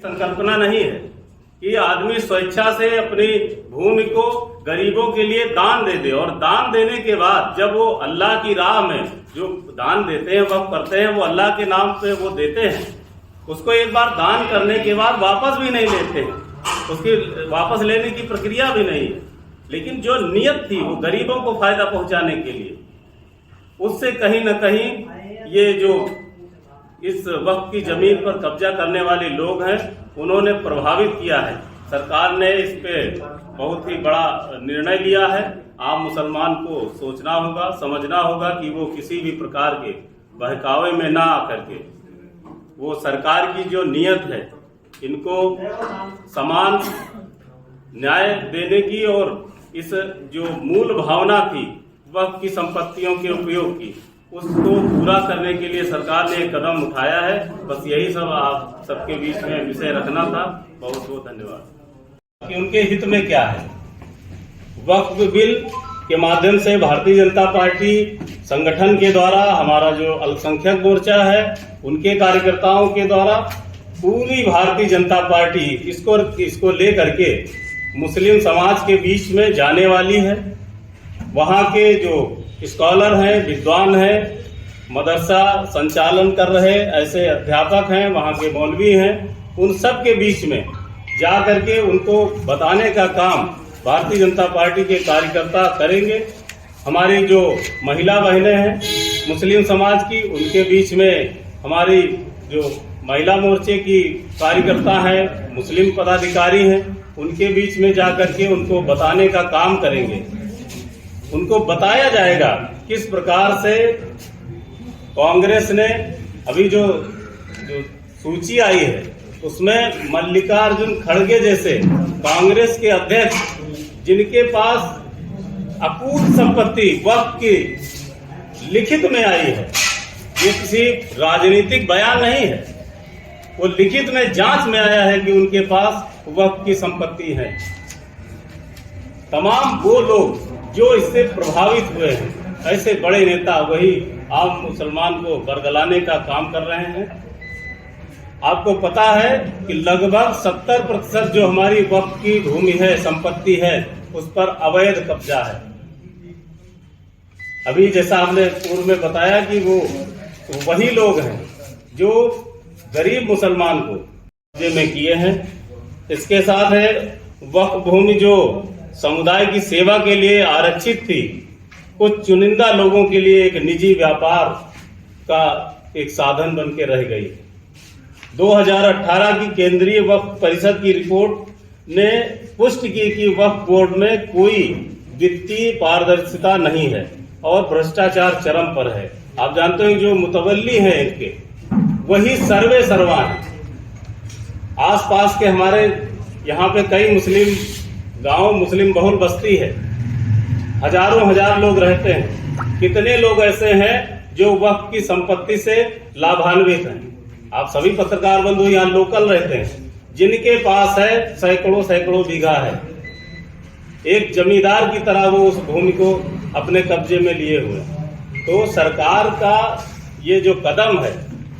संकल्पना नहीं है कि आदमी स्वेच्छा से अपनी भूमि को गरीबों के लिए दान दे दे, और दान देने के बाद जब वो अल्लाह की राह में जो दान देते हैं, वक़्फ करते हैं, वो अल्लाह के नाम पे वो देते हैं, उसको एक बार दान करने के बाद वापस भी नहीं लेते हैं, उसकी वापस लेने की प्रक्रिया भी नहीं है। लेकिन जो नियत थी वो गरीबों को फायदा पहुंचाने के लिए, उससे कहीं न कहीं ये जो इस वक्त की जमीन पर कब्जा करने वाले लोग हैं उन्होंने प्रभावित किया है। सरकार ने इस पे बहुत ही बड़ा निर्णय लिया है। आम मुसलमान को सोचना होगा, समझना होगा कि वो किसी भी प्रकार के बहकावे में ना आकर के वो सरकार की जो नियत है इनको समान न्याय देने की और इस जो मूल भावना थी वक्त की संपत्तियों के उपयोग की, उसको पूरा करने के लिए सरकार ने एक कदम उठाया है। बस यही सब आप सबके बीच में विषय रखना था। बहुत बहुत धन्यवाद। कि उनके हित में क्या है। वक्फ बिल के माध्यम से भारतीय जनता पार्टी संगठन के द्वारा, हमारा जो अल्पसंख्यक मोर्चा है उनके कार्यकर्ताओं के द्वारा, पूरी भारतीय जनता पार्टी इसको लेकर के मुस्लिम समाज के बीच में जाने वाली है। वहाँ के जो स्कॉलर हैं, विद्वान हैं, मदरसा संचालन कर रहे ऐसे अध्यापक हैं, वहाँ के मौलवी हैं, उन सब के बीच में जा करके उनको बताने का काम भारतीय जनता पार्टी के कार्यकर्ता करेंगे। हमारी जो महिला बहनें हैं मुस्लिम समाज की, उनके बीच में हमारी जो महिला मोर्चे की कार्यकर्ता हैं, मुस्लिम पदाधिकारी हैं, उनके बीच में जा करके उनको बताने का काम करेंगे। उनको बताया जाएगा किस प्रकार से कांग्रेस ने अभी जो सूची आई है उसमें मल्लिकार्जुन खड़गे जैसे कांग्रेस के अध्यक्ष, जिनके पास अकूत संपत्ति वक्फ की लिखित में आई है, ये किसी राजनीतिक बयान नहीं है, वो लिखित में जांच में आया है कि उनके पास वक्फ की संपत्ति है। तमाम वो लोग जो इससे प्रभावित हुए हैं, ऐसे बड़े नेता वही आम मुसलमान को बरगलाने का काम कर रहे हैं। आपको पता है कि लगभग 70% जो हमारी वक्फ की भूमि है, संपत्ति है, उस पर अवैध कब्जा है। अभी जैसा आपने पूर्व में बताया कि वो वही लोग हैं जो गरीब मुसलमान को कब्जे में किए हैं। इसके साथ है वक्फ भूमि जो समुदाय की सेवा के लिए आरक्षित थी, कुछ चुनिंदा लोगों के लिए एक निजी व्यापार का एक साधन बन के रह गई। 2018 की केंद्रीय वक्फ परिषद की रिपोर्ट ने पुष्टि की कि वक्फ बोर्ड में कोई वित्तीय पारदर्शिता नहीं है और भ्रष्टाचार चरम पर है। आप जानते हैं जो मुतवल्ली हैं इनके, वही सर्वे सर्वा है। आसपास के हमारे यहाँ पे कई मुस्लिम गांव, मुस्लिम बहुल बस्ती है, हजारों हजार लोग रहते हैं। कितने लोग ऐसे हैं जो वक्फ की संपत्ति से लाभान्वित हैं। आप सभी पत्रकार बंधु यहाँ लोकल रहते हैं, जिनके पास है सैकड़ों बीघा है। एक जमींदार की तरह वो उस भूमि को अपने कब्जे में लिए हुए। तो सरकार का ये जो कदम है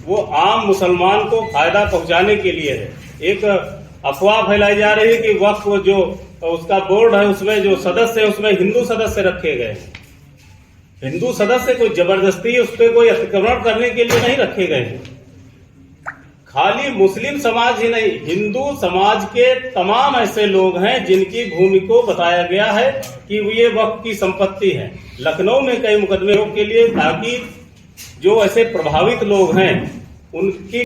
वो आम मुसलमान को फायदा पहुंचाने के लिए है। एक अफवाह फैलाई जा रही है कि वक्फ जो उसका बोर्ड है उसमें जो सदस्य है उसमें हिंदू सदस्य रखे गए। हिंदू सदस्य कोई जबरदस्ती उस पर कोई अतिक्रमण करने के लिए नहीं रखे गए हैं। खाली मुस्लिम समाज ही नहीं, हिंदू समाज के तमाम ऐसे लोग हैं जिनकी भूमि को बताया गया है कि ये वक्फ की संपत्ति है। लखनऊ में कई मुकदमे के लिए, ताकि जो ऐसे प्रभावित लोग हैं उनकी